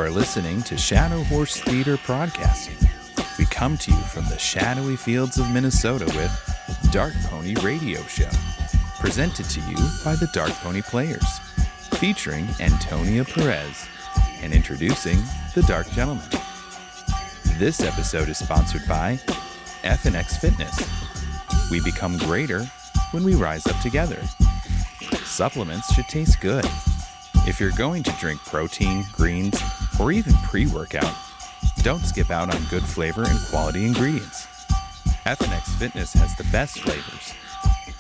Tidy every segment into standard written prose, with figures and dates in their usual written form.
are listening to Shadow Horse Theater Broadcasting. We come to you from the shadowy fields of Minnesota with Dark Pony Radio Show, presented to you by the Dark Pony Players, featuring Antonia Perez, and introducing the Dark Gentleman. This episode is sponsored by F&X Fitness. We become greater when we rise up together. Supplements should taste good. If you're going to drink protein, greens, or even pre-workout, don't skip out on good flavor and quality ingredients. F&X Fitness has the best flavors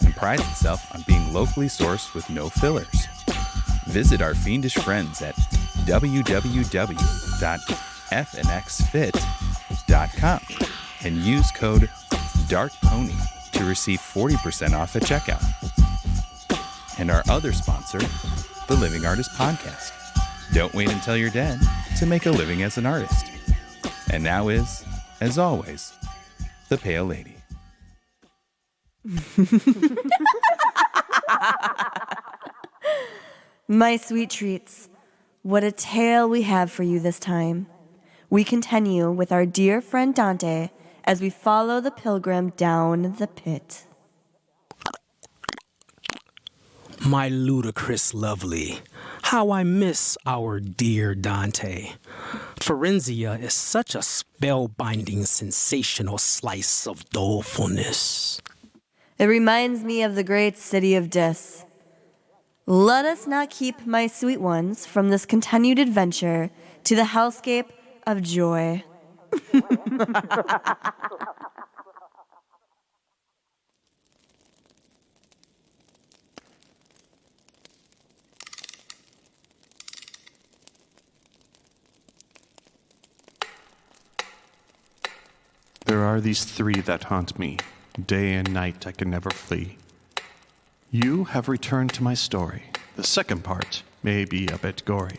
and prides itself on being locally sourced with no fillers. Visit our fiendish friends at www.fnxfit.com and use code DARKPONY to receive 40% off at checkout. And our other sponsor, the Living Artist Podcast. Don't wait until you're dead to make a living as an artist. And now is, as always, the Pale Lady. My sweet treats, what a tale we have for you this time. We continue with our dear friend Dante as we follow the pilgrim down the pit. My ludicrous lovely, how I miss our dear Dante. Forenzia is such a spellbinding, sensational slice of dolefulness. It reminds me of the great city of Dis. Let us not keep my sweet ones from this continued adventure to the hellscape of joy. There are these three that haunt me. Day and night I can never flee. You have returned to my story. The second part may be a bit gory.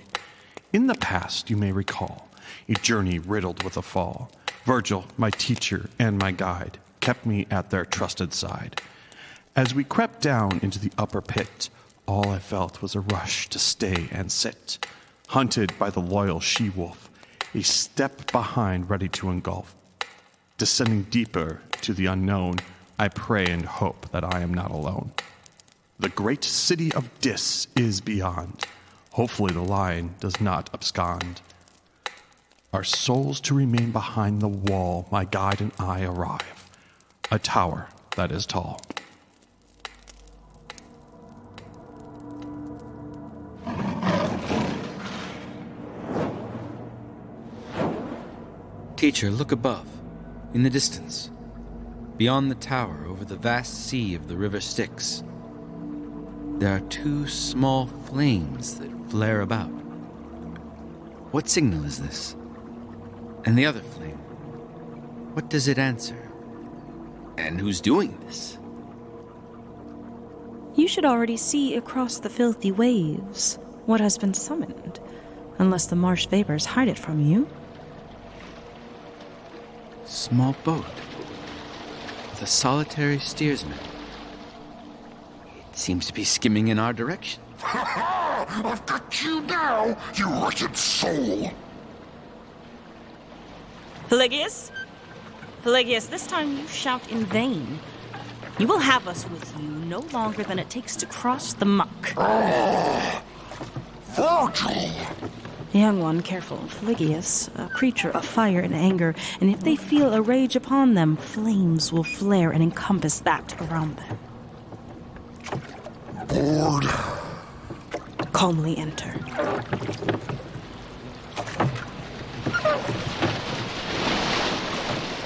In the past, you may recall a journey riddled with a fall. Virgil, my teacher and my guide, kept me at their trusted side. As we crept down into the upper pit, all I felt was a rush to stay and sit. Hunted by the loyal she-wolf, a step behind ready to engulf. Descending deeper to the unknown, I pray and hope that I am not alone. The great city of Dis is beyond. Hopefully the lion does not abscond. Our souls to remain behind the wall, my guide and I arrive. A tower that is tall. Teacher, look above. In the distance, beyond the tower, over the vast sea of the river Styx, there are two small flames that flare about. What signal is this? And the other flame, what does it answer? And who's doing this? You should already see across the filthy waves what has been summoned, unless the marsh vapors hide it from you. Small boat with a solitary steersman. It seems to be skimming in our direction. Ha ha! I've got you now, you wretched soul! Pelagius? Pelagius, this time you shout in vain. You will have us with you no longer than it takes to cross the muck. Virgil! Young one, careful. Pelagius, a creature of fire and anger, and if they feel a rage upon them, flames will flare and encompass that around them. Bored. Calmly enter.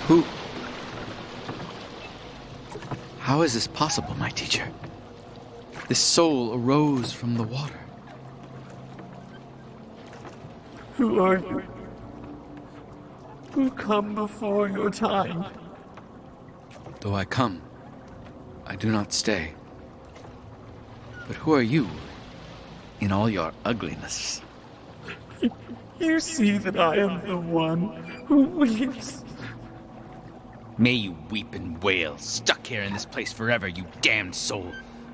Who? How is this possible, my teacher? This soul arose from the water. Who are you? Who come before your time? Though I come, I do not stay. But who are you, in all your ugliness? You see that I am the one who weeps. May you weep and wail, stuck here in this place forever, you damned soul.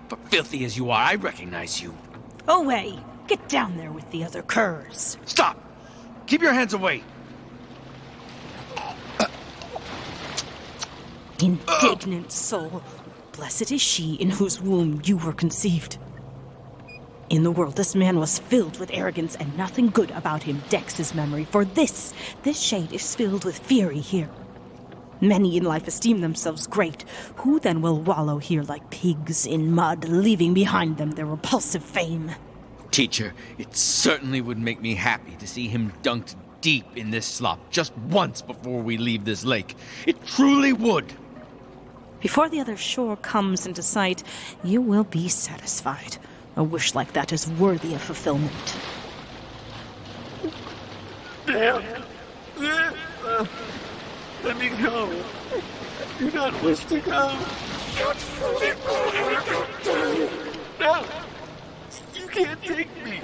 For filthy as you are, I recognize you. Away! Get down there with the other curs. Stop! Keep your hands away! Indignant soul, blessed is she in whose womb you were conceived. In the world, this man was filled with arrogance, and nothing good about him decks his memory, for this shade is filled with fury here. Many in life esteem themselves great. Who then will wallow here like pigs in mud, leaving behind them their repulsive fame? Teacher, it certainly would make me happy to see him dunked deep in this slop just once before we leave this lake. It truly would. Before the other shore comes into sight, you will be satisfied. A wish like that is worthy of fulfillment. Damn. Let me go. I do not wish to go. No. You can't take me.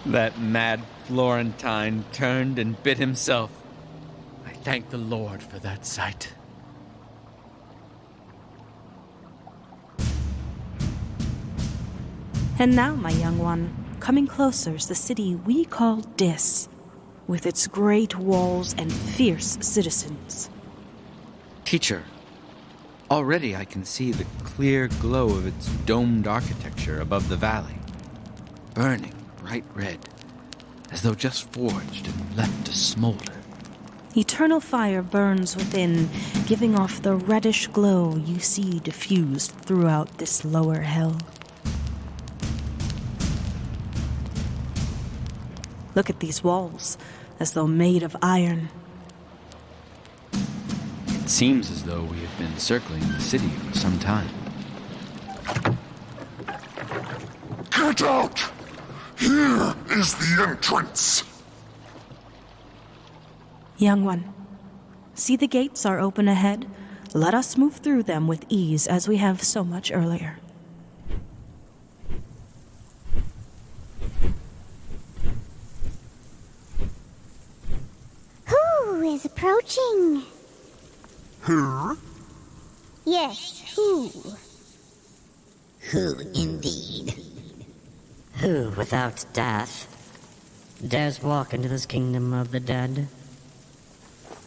That mad Florentine turned and bit himself. I thank the Lord for that sight. And now, my young one, coming closer is the city we call Dis, with its great walls and fierce citizens. Teacher, already I can see the clear glow of its domed architecture above the valley, burning bright red, as though just forged and left to smolder. Eternal fire burns within, giving off the reddish glow you see diffused throughout this lower hell. Look at these walls, as though made of iron. It seems as though we have been circling the city for some time. Get out! Here is the entrance! Young one, see the gates are open ahead? Let us move through them with ease as we have so much earlier. Who is approaching? Who? Yes, who? Who indeed? Who without death dares walk into this kingdom of the dead?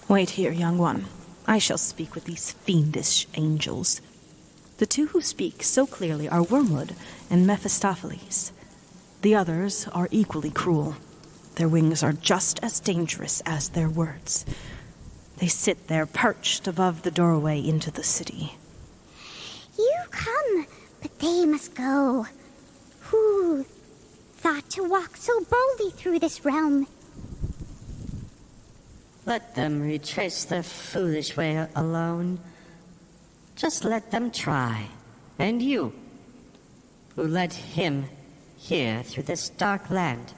Wait here, young one. I shall speak with these fiendish angels. The two who speak so clearly are Wormwood and Mephistopheles. The others are equally cruel. Their wings are just as dangerous as their words. They sit there perched above the doorway into the city. You come, but they must go. Who thought to walk so boldly through this realm? Let them retrace their foolish way alone. Just let them try. And you, who led him here through this dark land,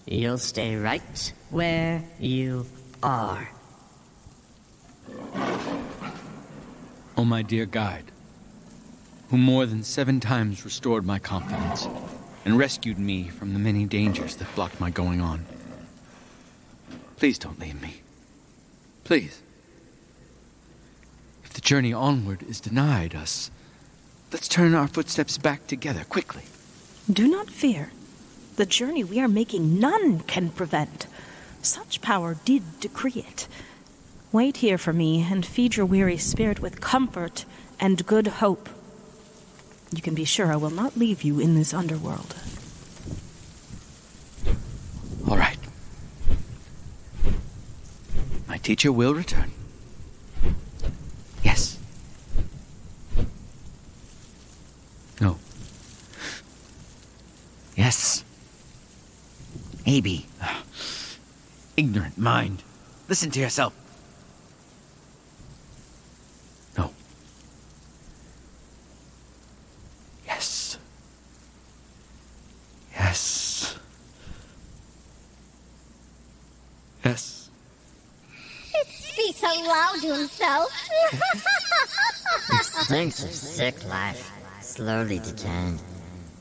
you'll stay right where you are. O my dear guide, who more than 7 times restored my confidence and rescued me from the many dangers that blocked my going on. Please don't leave me. Please. If the journey onward is denied us, let's turn our footsteps back together quickly. Do not fear. The journey we are making none can prevent. Such power did decree it. Wait here for me and feed your weary spirit with comfort and good hope. You can be sure I will not leave you in this underworld. All right. My teacher will return. Yes. No. Yes. Maybe. Ignorant mind. Listen to yourself. No. Yes. Yes. Yes. It speaks out loud to himself. It stinks of sick life, slowly decaying.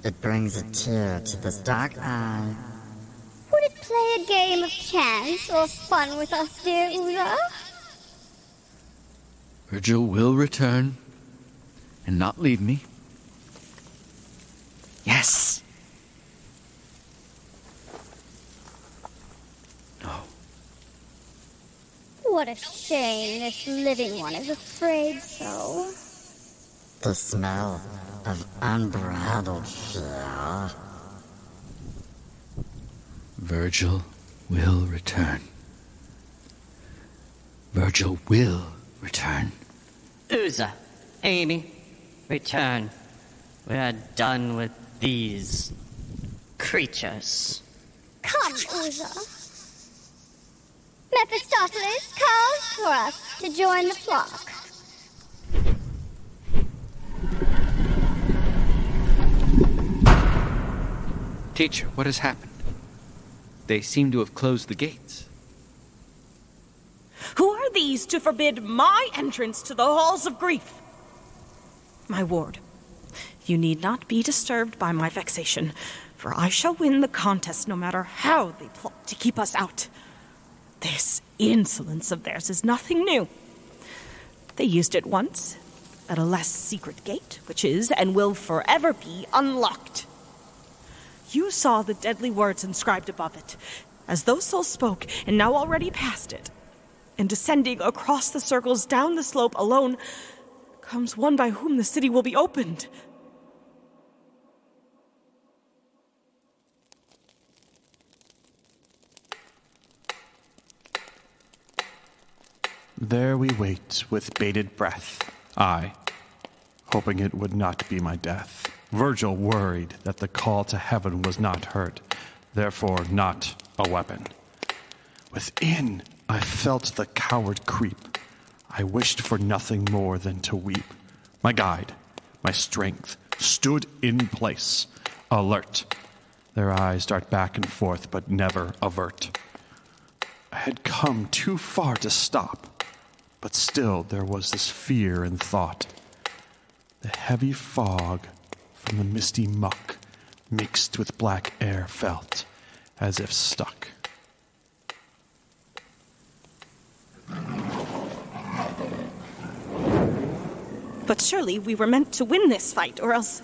It brings a tear to this dark eye. Would it play a game of chance or fun with us, dear Uza? Virgil will return and not leave me. Yes. No. What a shame this living one is afraid so. The smell of unbridled fear. Virgil will return. Virgil will return. Uza, Amy, return. We are done with these creatures. Come, Uza. Mephistopheles calls for us to join the flock. Teacher, what has happened? They seem to have closed the gates. Who are these to forbid my entrance to the halls of grief? My ward, you need not be disturbed by my vexation, for I shall win the contest no matter how they plot to keep us out. This insolence of theirs is nothing new. They used it once, at a less secret gate, which is and will forever be unlocked. You saw the deadly words inscribed above it, as those souls spoke, and now already past it. And descending across the circles down the slope alone comes one by whom the city will be opened. There we wait with bated breath, I, hoping it would not be my death. Virgil worried that the call to heaven was not heard, therefore not a weapon. Within, I felt the coward creep. I wished for nothing more than to weep. My guide, my strength, stood in place, alert. Their eyes dart back and forth, but never avert. I had come too far to stop, but still there was this fear in thought. The heavy fog from the misty muck mixed with black air felt as if stuck. But surely we were meant to win this fight, or else...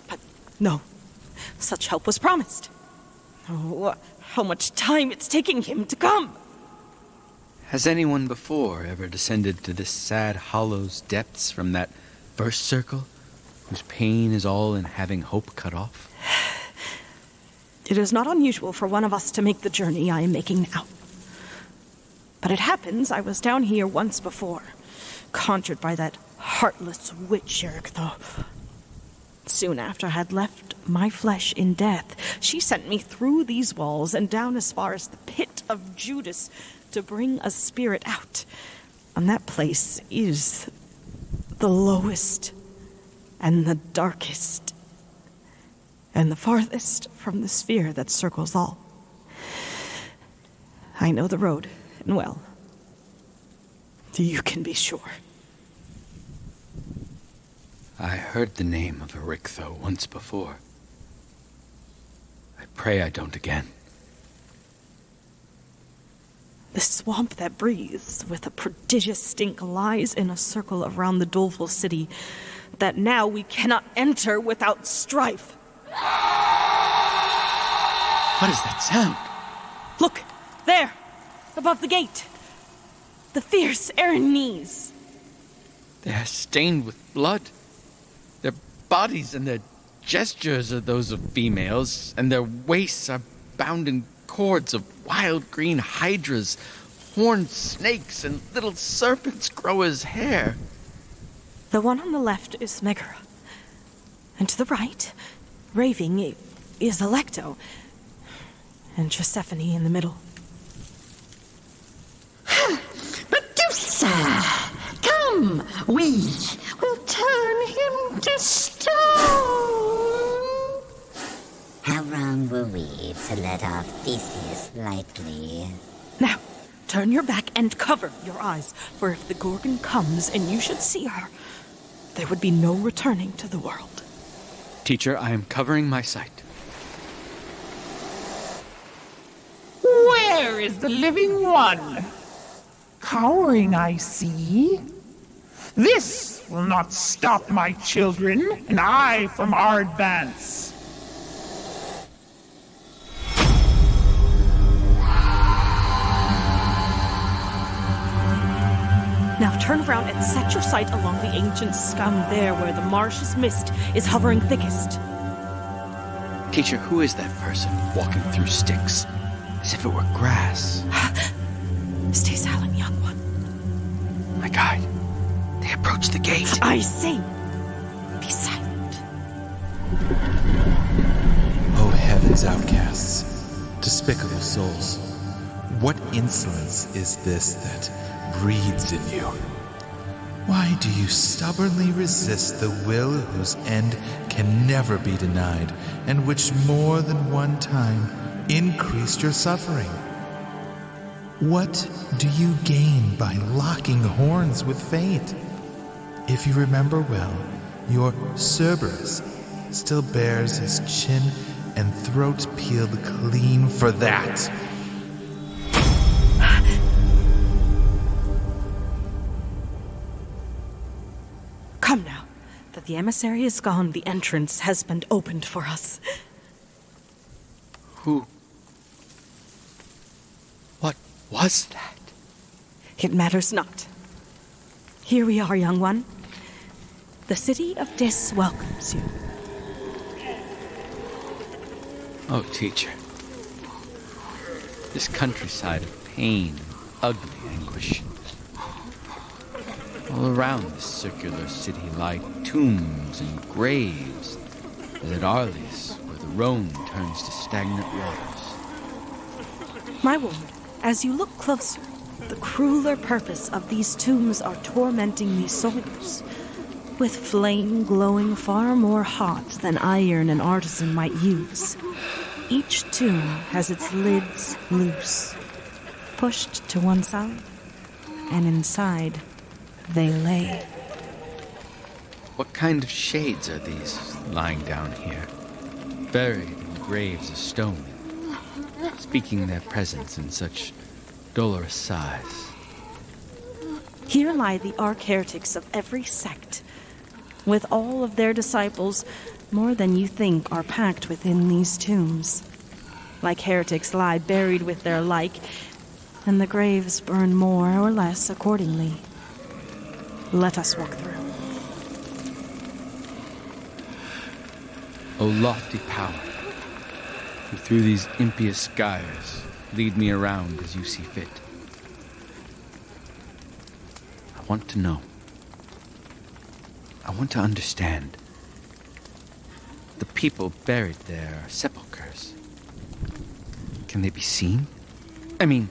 But no, such help was promised. Oh, how much time it's taking him to come! Has anyone before ever descended to this sad hollow's depths from that first circle, whose pain is all in having hope cut off? It is not unusual for one of us to make the journey I am making now. But it happens I was down here once before, conjured by that heartless witch Erictho. Soon after I had left my flesh in death, she sent me through these walls and down as far as the pit of Judas to bring a spirit out. And that place is the lowest and the darkest and the farthest from the sphere that circles all. I know the road, and well, you can be sure. I heard the name of Erictho once before. I pray I don't again. The swamp that breathes with a prodigious stink lies in a circle around the doleful city that now we cannot enter without strife. What is that sound? Look, there, above the gate. The fierce Erinese. They are stained with blood. Their bodies and their gestures are those of females, and their waists are bound in cords of wild green hydras. Horned snakes and little serpents grow as hair. The one on the left is Megara. And to the right, raving, is Alecto. And Trysephone in the middle. Medusa! Come, we will turn him to stone! How wrong were we to let off Theseus lightly? Now, turn your back and cover your eyes, for if the Gorgon comes and you should see her, there would be no returning to the world. Teacher, I am covering my sight. Where is the living one? Cowering, I see. This will not stop my children, and I from our advance. Now turn around and set your sight along the ancient scum there where the marsh's mist is hovering thickest. Teacher, who is that person walking through sticks, as if it were grass? Stay silent, young one. My guide, they approach the gate. I say, be silent. O heaven's outcasts, despicable souls, what insolence is this that breeds in you? Why do you stubbornly resist the will whose end can never be denied, and which more than one time increased your suffering? What do you gain by locking horns with fate? If you remember well, your Cerberus still bears his chin and throat peeled clean for that. Come now, that the emissary is gone, the entrance has been opened for us. Who? What was that? It matters not. Here we are, young one. The city of Dis welcomes you. Oh, teacher. This countryside of pain and ugly anguish. All around this circular city lie tombs and graves, as at Arles, where the Rhone turns to stagnant waters. My ward, as you look closer, the crueler purpose of these tombs are tormenting these souls, with flame glowing far more hot than iron an artisan might use. Each tomb has its lids loose, pushed to one side, and inside they lay. What kind of shades are these lying down here, buried in graves of stone, speaking their presence in such dolorous sighs? Here lie the arch-heretics of every sect, with all of their disciples. More than you think are packed within these tombs. Like heretics lie buried with their like, and the graves burn more or less accordingly. Let us walk through. O lofty power, who through these impious skies lead me around as you see fit. I want to know. I want to understand. The people buried there are sepulchres. Can they be seen? I mean,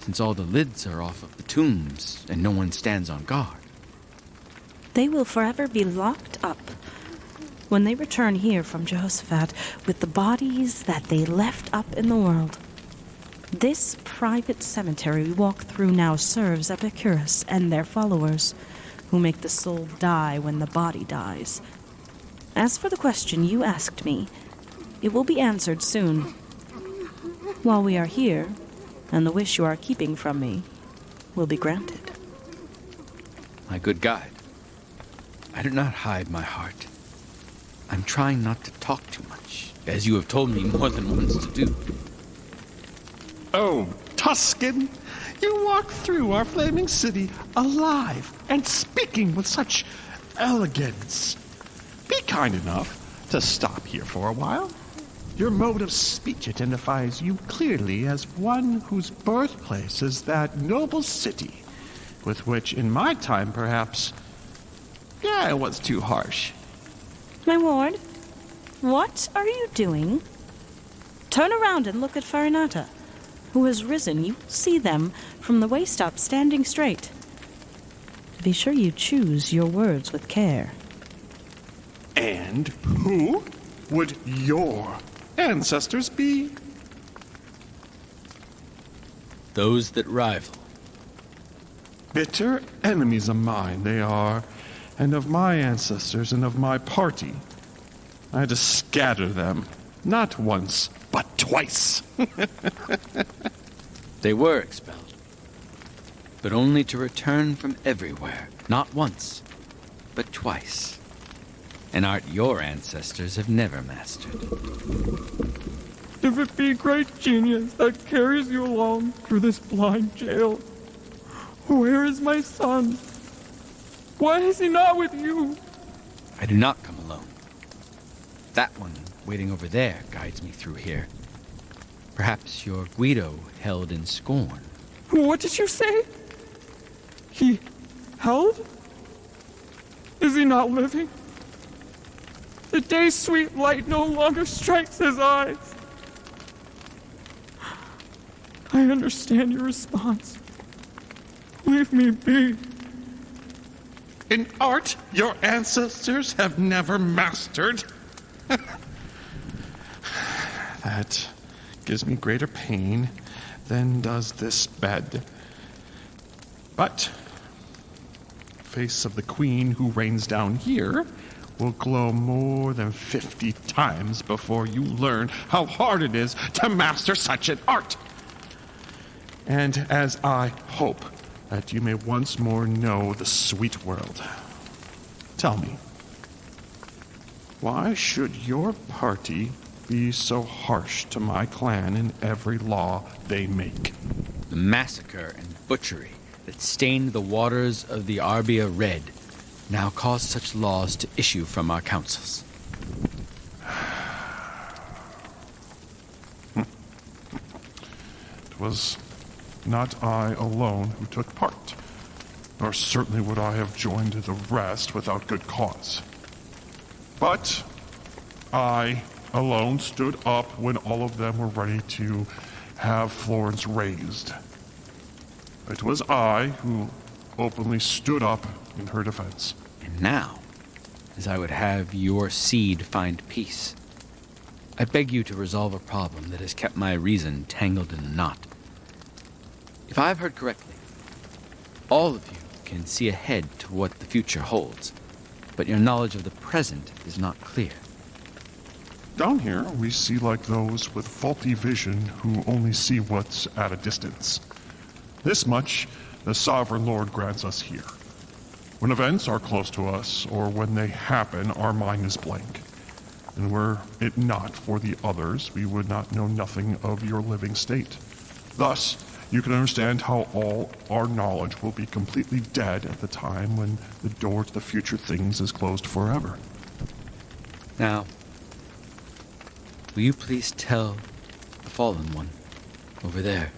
since all the lids are off of the tombs and no one stands on guard. They will forever be locked up when they return here from Jehoshaphat with the bodies that they left up in the world. This private cemetery we walk through now serves Epicurus and their followers, who make the soul die when the body dies. As for the question you asked me, it will be answered soon. While we are here, and the wish you are keeping from me will be granted. My good guide, I do not hide my heart. I'm trying not to talk too much, as you have told me more than once to do. Oh, Tuscan, you walk through our flaming city alive and speaking with such elegance. Be kind enough to stop here for a while. Your mode of speech identifies you clearly as one whose birthplace is that noble city, with which in my time perhaps, it was too harsh. My ward, what are you doing? Turn around and look at Farinata, who has risen. You see them from the waist up, standing straight. Be sure you choose your words with care. And who would your ancestors be? Those that rival. Bitter enemies of mine they are, and of my ancestors and of my party. I had to scatter them, not once, but twice. They were expelled, but only to return from everywhere Not once, but twice. An art your ancestors have never mastered. If it be great genius that carries you along through this blind jail, where is my son? Why is he not with you? I do not come alone. That one waiting over there guides me through here. Perhaps your Guido held in scorn. What did you say? He held? Is he not living? The day's sweet light no longer strikes his eyes. I understand your response. Leave me be. In art your ancestors have never mastered. That gives me greater pain than does this bed. But the face of the queen who reigns down here will glow more than 50 times before you learn how hard it is to master such an art. And as I hope that you may once more know the sweet world, tell me, why should your party be so harsh to my clan in every law they make? The massacre and butchery that stained the waters of the Arbia red now cause such laws to issue from our councils. It was not I alone who took part, nor certainly would I have joined the rest without good cause. But I alone stood up when all of them were ready to have Florence razed. It was I who openly stood up in her defense. And now, as I would have your seed find peace, I beg you to resolve a problem that has kept my reason tangled in a knot. If I've heard correctly, all of you can see ahead to what the future holds, but your knowledge of the present is not clear. Down here, we see like those with faulty vision who only see what's at a distance. This much the Sovereign Lord grants us here. When events are close to us, or when they happen, our mind is blank. And were it not for the others, we would not know nothing of your living state. Thus, you can understand how all our knowledge will be completely dead at the time when the door to the future things is closed forever. Now, will you please tell the fallen one over there?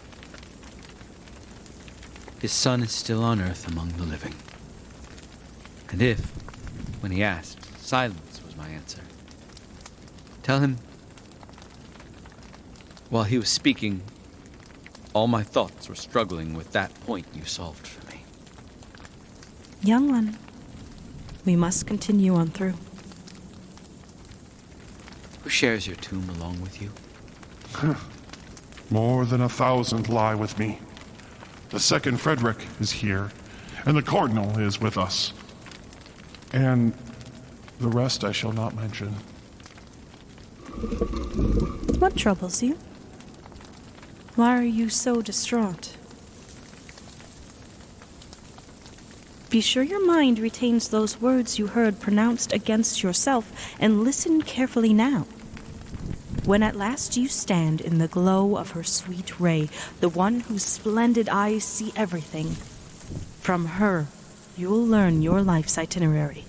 His son is still on earth among the living. And if, when he asked, silence was my answer, tell him, while he was speaking, all my thoughts were struggling with that point you solved for me. Young one, we must continue on through. Who shares your tomb along with you? More than 1,000 lie with me. The second Frederick is here, and the Cardinal is with us. And the rest I shall not mention. What troubles you? Why are you so distraught? Be sure your mind retains those words you heard pronounced against yourself, and listen carefully now. When at last you stand in the glow of her sweet ray, the one whose splendid eyes see everything, from her you will learn your life's itinerary.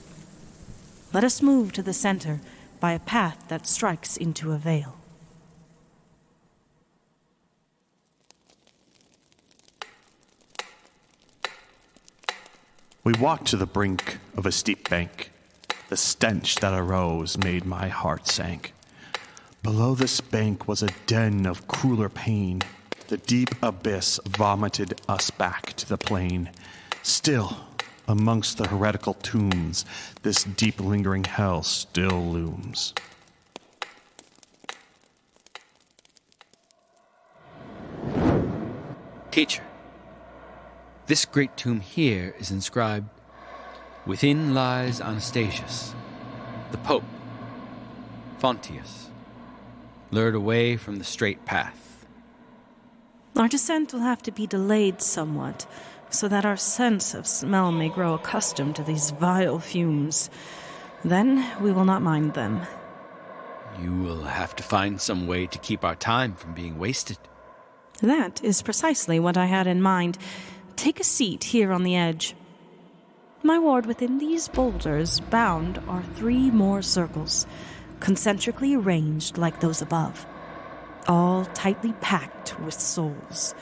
Let us move to the center by a path that strikes into a veil. We walked to the brink of a steep bank. The stench that arose made my heart sank. Below this bank was a den of crueler pain. The deep abyss vomited us back to the plain. Still, amongst the heretical tombs, this deep lingering hell still looms. Teacher, this great tomb here is inscribed, "Within lies Anastasius, the Pope, Fontius, lured away from the straight path." Our descent will have to be delayed somewhat, so that our sense of smell may grow accustomed to these vile fumes. Then we will not mind them. You will have to find some way to keep our time from being wasted. That is precisely what I had in mind. Take a seat here on the edge. My ward, within these boulders bound are 3 more circles, concentrically arranged like those above, all tightly packed with souls,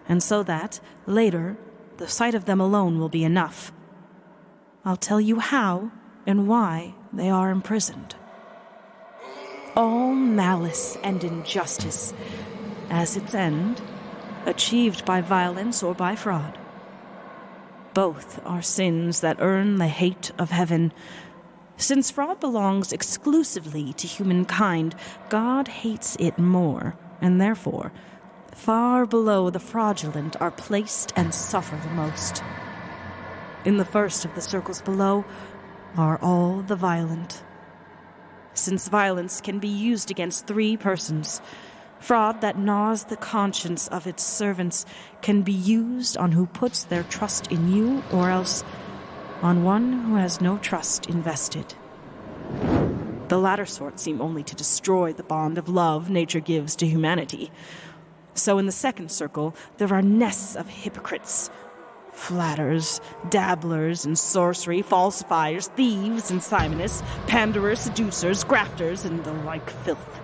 and so that, later, the sight of them alone will be enough. I'll tell you how and why they are imprisoned. All malice and injustice, as its end, achieved by violence or by fraud. Both are sins that earn the hate of heaven. Since fraud belongs exclusively to humankind, God hates it more, and therefore, far below the fraudulent are placed and suffer the most. In the first of the circles below are all the violent. Since violence can be used against 3 persons, fraud that gnaws the conscience of its servants can be used on who puts their trust in you, or else on one who has no trust invested. The latter sort seem only to destroy the bond of love nature gives to humanity. So in the second circle, there are nests of hypocrites, flatterers, dabblers in sorcery, falsifiers, thieves and simonists, panderers, seducers, grafters, and the like filth.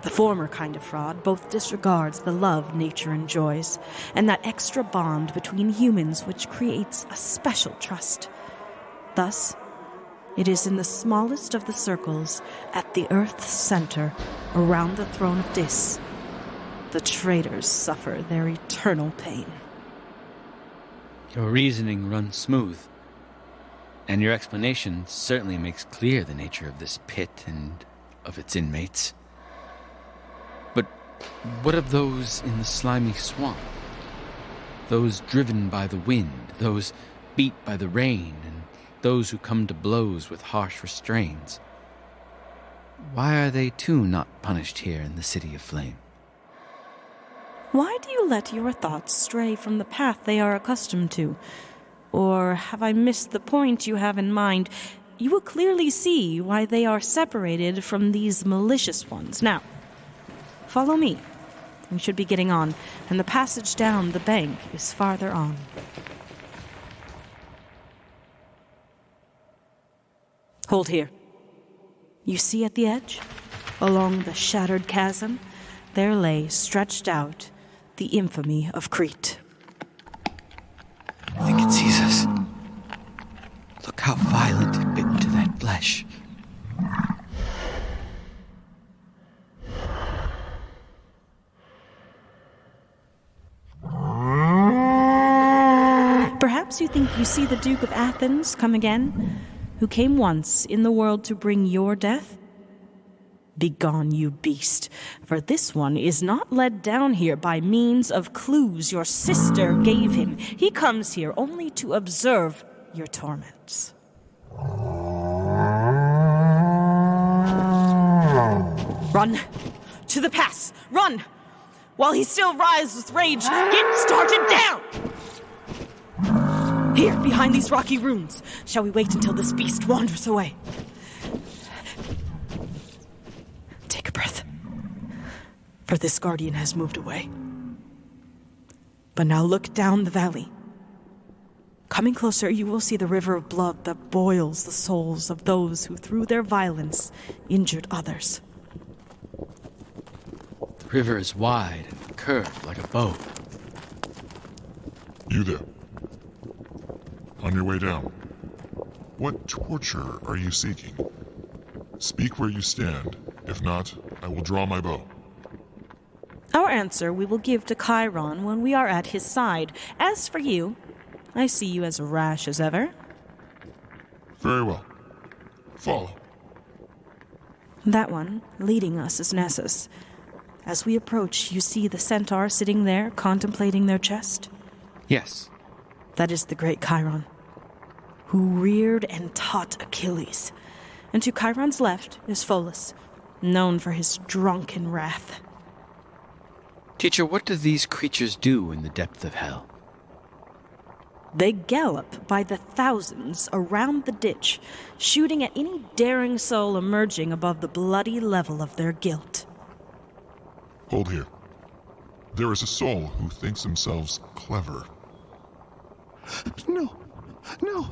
The former kind of fraud both disregards the love nature enjoys, and that extra bond between humans which creates a special trust. Thus, it is in the smallest of the circles, at the earth's center, around the throne of Dis, the traitors suffer their eternal pain. Your reasoning runs smooth, and your explanation certainly makes clear the nature of this pit and of its inmates. But what of those in the slimy swamp? Those driven by the wind, those beat by the rain, and those who come to blows with harsh restraints? Why are they too not punished here in the City of Flame? Why do you let your thoughts stray from the path they are accustomed to? Or have I missed the point you have in mind? You will clearly see why they are separated from these malicious ones. Now, follow me. We should be getting on, and the passage down the bank is farther on. Hold here. You see at the edge, along the shattered chasm, there lay stretched out the infamy of Crete. I think it sees us. Look how violent it bit into that flesh. Perhaps you think you see the Duke of Athens come again, who came once in the world to bring your death? Begone, you beast, for this one is not led down here by means of clues your sister gave him. He comes here only to observe your torments. Run! To the pass! Run! While he still writhes with rage, get started down! Here, behind these rocky ruins. Shall we wait until this beast wanders away? Take a breath. For this guardian has moved away. But now look down the valley. Coming closer, you will see the river of blood that boils the souls of those who, through their violence, injured others. The river is wide and curved like a bow. You there. On your way down. What torture are you seeking? Speak where you stand. If not, I will draw my bow. Our answer we will give to Chiron when we are at his side. As for you, I see you as rash as ever. Very well. Follow. That one, leading us, is Nessus. As we approach, you see the centaur sitting there, contemplating their chest? Yes. That is the great Chiron, who reared and taught Achilles. And to Chiron's left is Pholus, known for his drunken wrath. Teacher, what do these creatures do in the depth of hell? They gallop by the thousands around the ditch, shooting at any daring soul emerging above the bloody level of their guilt. Hold here. There is a soul who thinks themselves clever. No. No.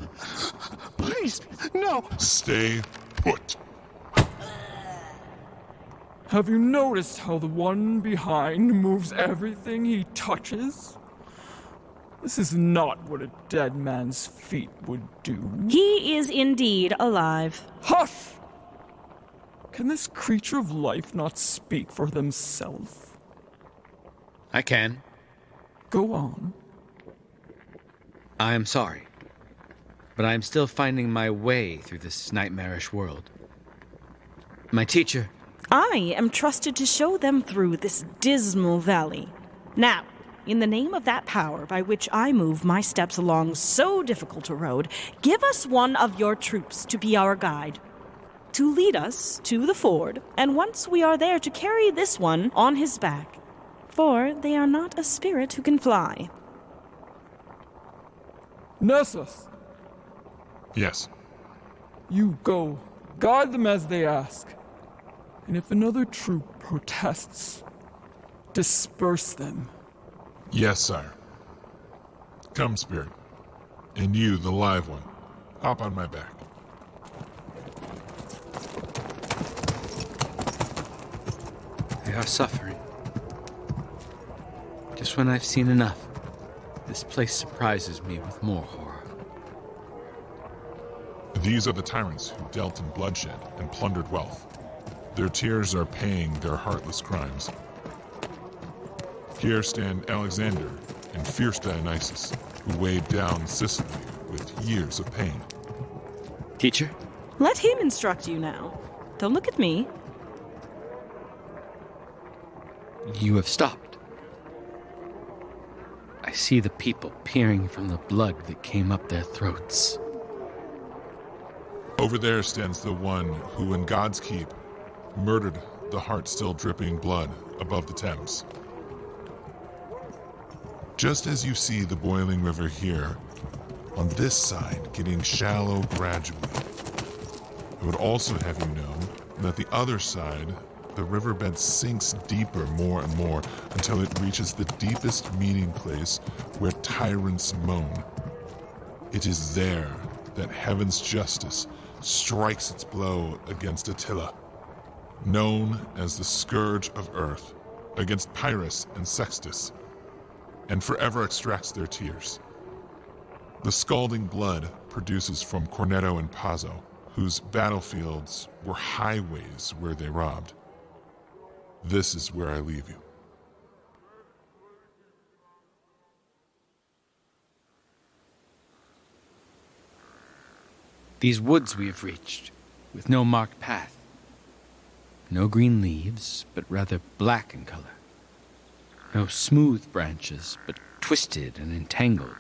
Please, no. Stay put. Have you noticed how the one behind moves everything he touches? This is not what a dead man's feet would do. He is indeed alive. Hush! Can this creature of life not speak for themselves? I can. Go on. I am sorry, but I am still finding my way through this nightmarish world. My teacher... I am trusted to show them through this dismal valley. Now, in the name of that power by which I move my steps along so difficult a road, give us one of your troops to be our guide, to lead us to the ford, and once we are there, to carry this one on his back, for they are not a spirit who can fly. Nessus, Yes. you go. Guide them as they ask. And if another troop protests, disperse them. Yes, sire. Come, Spirit. And you, the live one, hop on my back. They are suffering. Just when I've seen enough, this place surprises me with more horror. These are the tyrants who dealt in bloodshed and plundered wealth. Their tears are paying their heartless crimes. Here stand Alexander and fierce Dionysus, who weighed down Sicily with years of pain. Teacher? Let him instruct you now. Don't look at me. You have stopped. I see the people peering from the blood that came up their throats. Over there stands the one who, in God's keep, murdered the heart still dripping blood above the Thames. Just as you see the boiling river here, on this side getting shallow gradually, I would also have you know that the other side, the riverbed sinks deeper more and more until it reaches the deepest meeting place where tyrants moan. It is there that heaven's justice strikes its blow against Attila, known as the Scourge of Earth, against Pyrrhus and Sextus, and forever extracts their tears. The scalding blood produces from Cornetto and Pazzo, whose battlefields were highways where they robbed. This is where I leave you. These woods we have reached, with no marked path. No green leaves, but rather black in color. No smooth branches, but twisted and entangled.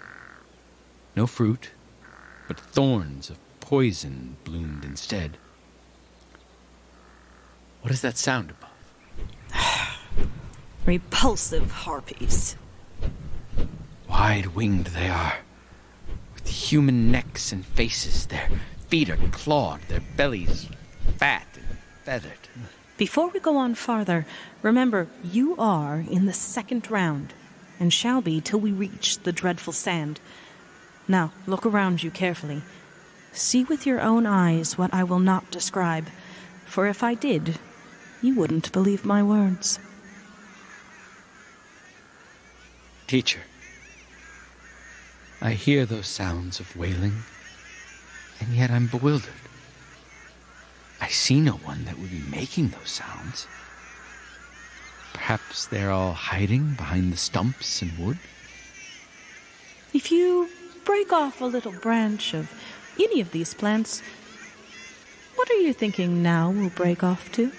No fruit, but thorns of poison bloomed instead. What is that sound above? Repulsive harpies. Wide-winged they are, with human necks and faces. Their feet are clawed, their bellies fat and feathered. Before we go on farther, remember, you are in the second round, and shall be till we reach the dreadful sand. Now, look around you carefully. See with your own eyes what I will not describe, for if I did, you wouldn't believe my words. Teacher, I hear those sounds of wailing, and yet I'm bewildered. I see no one that would be making those sounds. Perhaps they're all hiding behind the stumps and wood? If you break off a little branch of any of these plants, what are you thinking now we'll break off to?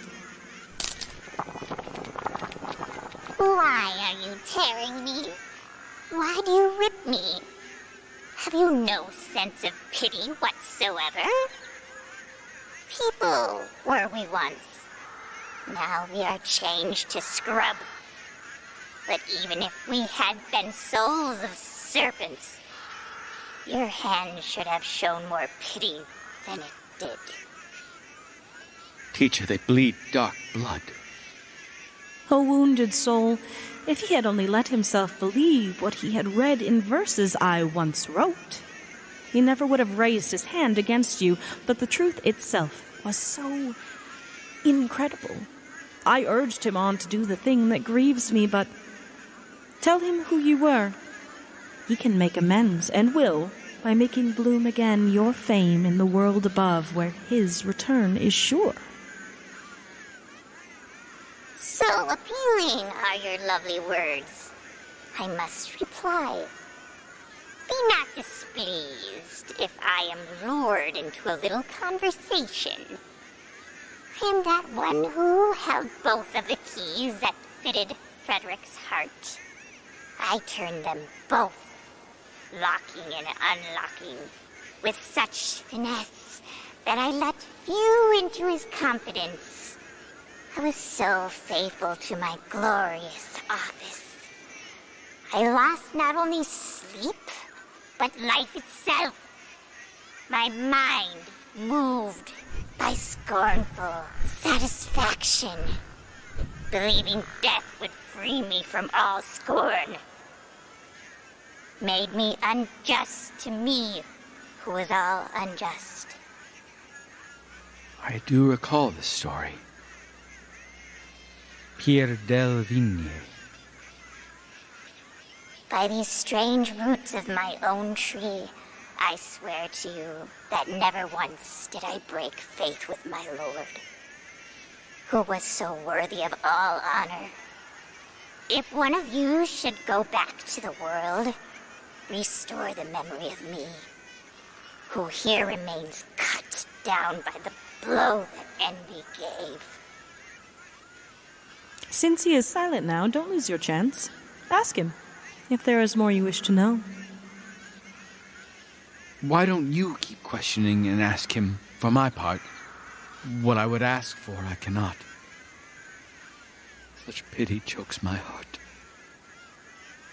Why are you tearing me? Why do you rip me? Have you no sense of pity whatsoever? People were we once. Now we are changed to scrub. But even if we had been souls of serpents, Your hand should have shown more pity than it did. Teacher, they bleed dark blood. O wounded soul, if he had only let himself believe what he had read in verses I once wrote, he never would have raised his hand against you, but the truth itself was so incredible. I urged him on to do the thing that grieves me, but tell him who you were. He can make amends, and will, by making bloom again your fame in the world above, where his return is sure. So appealing are your lovely words. I must reply. Be not displeased if I am lured into a little conversation. I am that one who held both of the keys that fitted Frederick's heart. I turned them both, locking and unlocking, with such finesse that I let few into his confidence. I was so faithful to my glorious office. I lost not only sleep, but life itself. My mind moved by scornful satisfaction, believing death would free me from all scorn. Made me unjust to me, who was all unjust. I do recall this story. Pier del Vigne. By these strange roots of my own tree, I swear to you that never once did I break faith with my lord, who was so worthy of all honor. If one of you should go back to the world, restore the memory of me, who here remains cut down by the blow that envy gave. Since he is silent now, don't lose your chance. Ask him, if there is more you wish to know. Why don't you keep questioning and ask him, for my part? What I would ask for, I cannot. Such pity chokes my heart.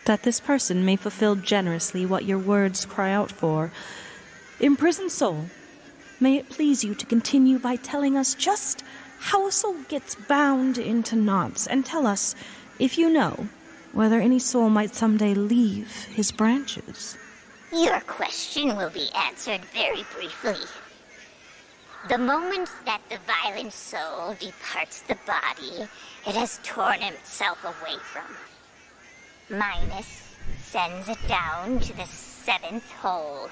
That this person may fulfill generously what your words cry out for. Imprisoned soul, may it please you to continue by telling us just how a soul gets bound into knots, and tell us, if you know, whether any soul might someday leave his branches. Your question will be answered very briefly. The moment that the violent soul departs the body, it has torn itself away from. Minus sends it down to the seventh hole.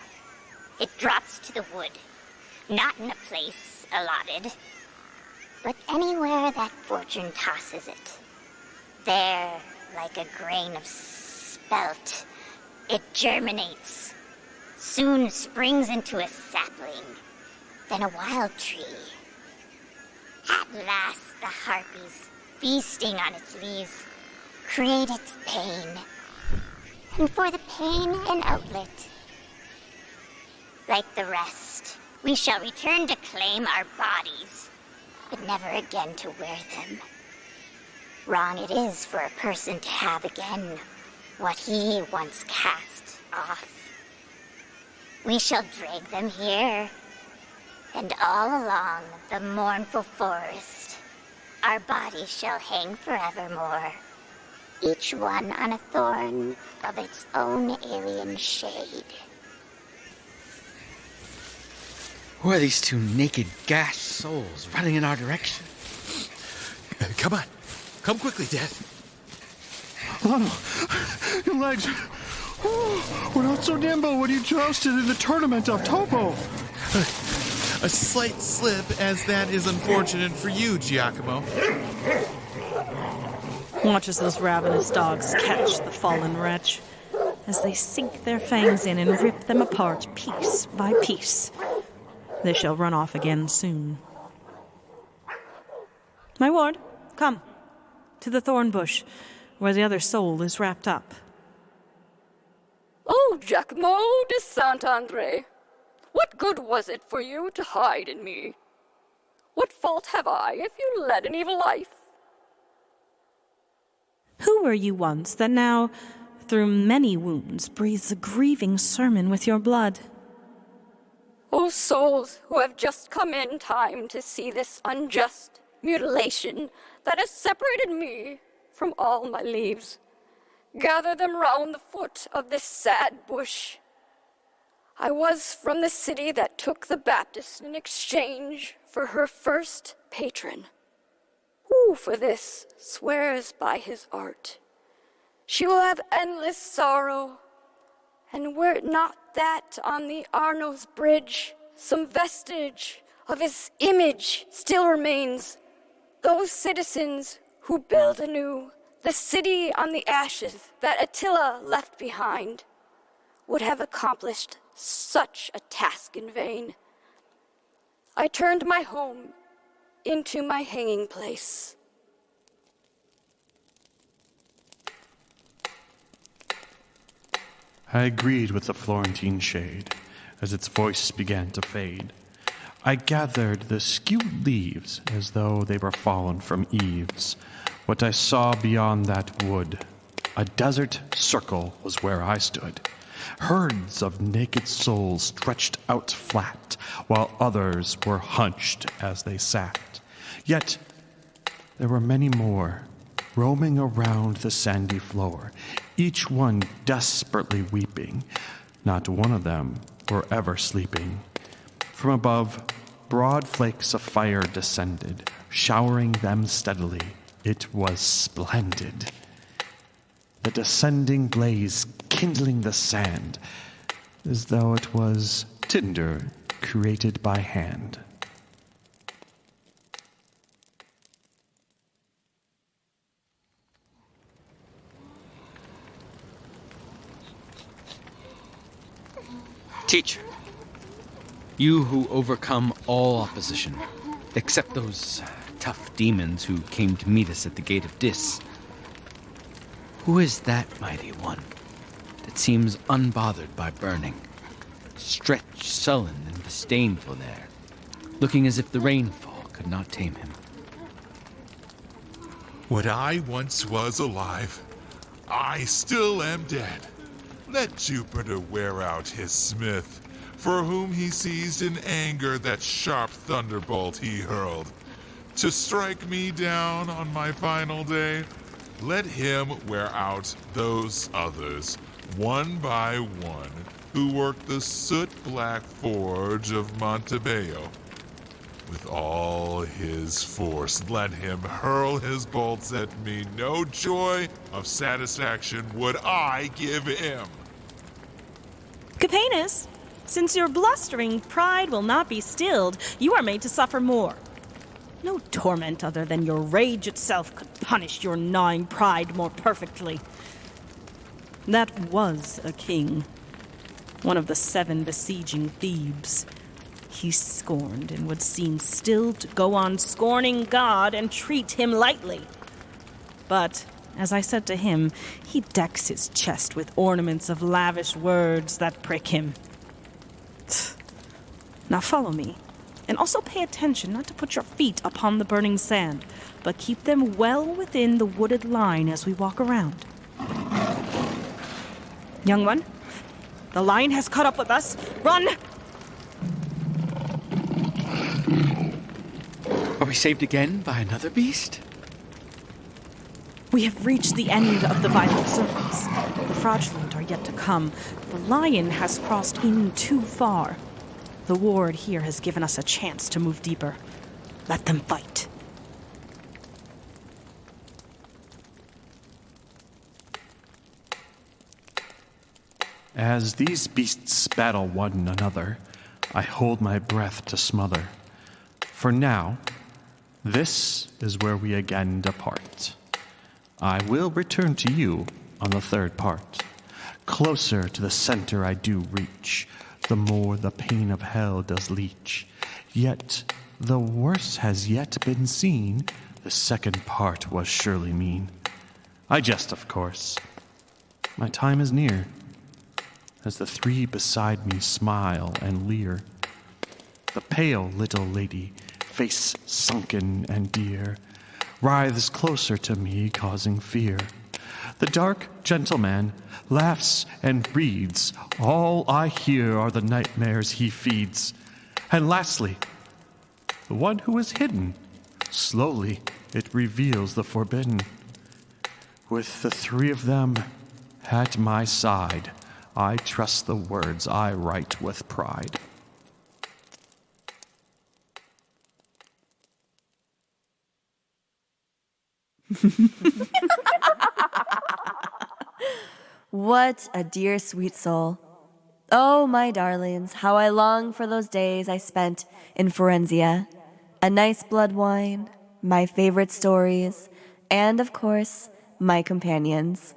It drops to the wood, not in a place allotted, but anywhere that fortune tosses it. There, like a grain of spelt, it germinates, soon springs into a sapling, then a wild tree. At last the harpies, feasting on its leaves, create its pain, and for the pain an outlet. Like the rest, we shall return to claim our bodies, but never again to wear them. Wrong it is for a person to have again what he once cast off. We shall drag them here, and all along the mournful forest, our bodies shall hang forevermore, each one on a thorn of its own alien shade. Who are these two naked, gashed souls running in our direction? Come on. Come quickly, Death. Oh, your legs. Oh, we're not so nimble when you jousted in the tournament of Topo. A slight slip, as that is unfortunate for you, Giacomo. Watch as those ravenous dogs catch the fallen wretch, as they sink their fangs in and rip them apart piece by piece. They shall run off again soon. My ward, come. To the thorn bush, where the other soul is wrapped up. Oh, Giacomo de Saint-André, what good was it for you to hide in me? What fault have I if you led an evil life? Who were you once that now, through many wounds, breathes a grieving sermon with your blood. O souls who have just come in time to see this unjust mutilation that has separated me from all my leaves, gather them round the foot of this sad bush. I was from the city that took the Baptist in exchange for her first patron, who for this swears by his art. She will have endless sorrow, and were it not that on the Arno's bridge some vestige of his image still remains, those citizens who build anew the city on the ashes that Attila left behind would have accomplished such a task in vain. I turned my home into my hanging place. I agreed with the Florentine shade as its voice began to fade. I gathered the skewed leaves as though they were fallen from eaves. What I saw beyond that wood, a desert circle was where I stood. Herds of naked souls stretched out flat, while others were hunched as they sat. Yet there were many more, roaming around the sandy floor, each one desperately weeping. Not one of them were ever sleeping. From above, broad flakes of fire descended, showering them steadily. It was splendid. The descending blaze kindling the sand, as though it was tinder created by hand. Teacher, you who overcome all opposition, except those tough demons who came to meet us at the gate of Dis, who is that mighty one that seems unbothered by burning, stretched sullen and disdainful there, looking as if the rainfall could not tame him? What I once was alive, I still am dead. Let Jupiter wear out his smith, for whom he seized in anger that sharp thunderbolt he hurled. To strike me down on my final day, let him wear out those others, one by one, who worked the soot-black forge of Montebello. With all his force, let him hurl his bolts at me. No joy of satisfaction would I give him. Capenus, since your blustering pride will not be stilled, you are made to suffer more. No torment other than your rage itself could punish your gnawing pride more perfectly. That was a king, one of the 7 besieging Thebes. He scorned and would seem still to go on scorning God and treat him lightly. But, as I said to him, he decks his chest with ornaments of lavish words that prick him. Now follow me, and also pay attention not to put your feet upon the burning sand, but keep them well within the wooded line as we walk around. Young one, the lion has caught up with us. Run! Are we saved again by another beast? We have reached the end of the violent circles. The fraudulent are yet to come. The lion has crossed in too far. The ward here has given us a chance to move deeper. Let them fight. As these beasts battle one another, I hold my breath to smother. For now, this is where we again depart. I will return to you on the third part. Closer to the center I do reach, the more the pain of hell does leach. Yet the worst has yet been seen. The second part was surely mean. I jest, of course. My time is near, as the 3 beside me smile and leer. The pale little lady, face sunken and dear, writhes closer to me, causing fear. The dark gentleman laughs and reads. All I hear are the nightmares he feeds. And lastly, the one who is hidden. Slowly, it reveals the forbidden. With the three of them at my side, I trust the words I write with pride. What a dear, sweet soul. Oh, my darlings, how I long for those days I spent in Forenzia. A nice blood wine, my favorite stories, and, of course, my companions.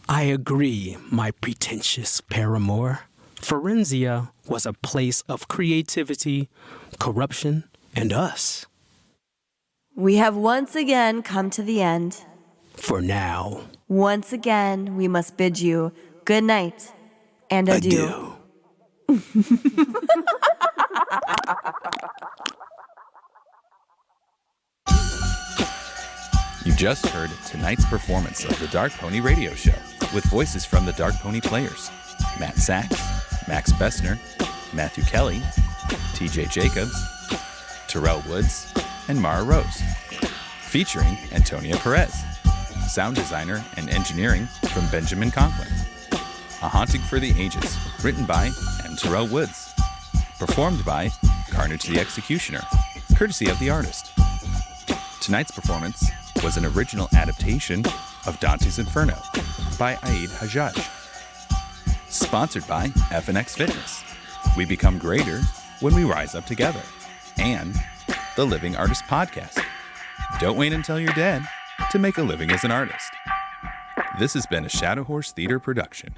I agree, my pretentious paramour. Forenzia was a place of creativity, corruption, and us. We have once again come to the end. For now. Once again, we must bid you good night and adieu. You just heard tonight's performance of the Dark Pony Radio Show with voices from the Dark Pony players: Matt Sachs, Max Bessner, Matthew Kelly, TJ Jacobs, Terrell Woods, and Mara Rose. Featuring Antonia Perez. Sound designer and engineering from Benjamin Conklin. A Haunting for the Ages, written by M.Terrell Woods. Performed by Carnage the Executioner, courtesy of the artist. Tonight's performance was an original adaptation of Dante's Inferno by Aid Hajjaj. Sponsored by FNX Fitness. We become greater when we rise up together. And the Living Artist Podcast. Don't wait until you're dead to make a living as an artist. This has been a Shadow Horse Theater production.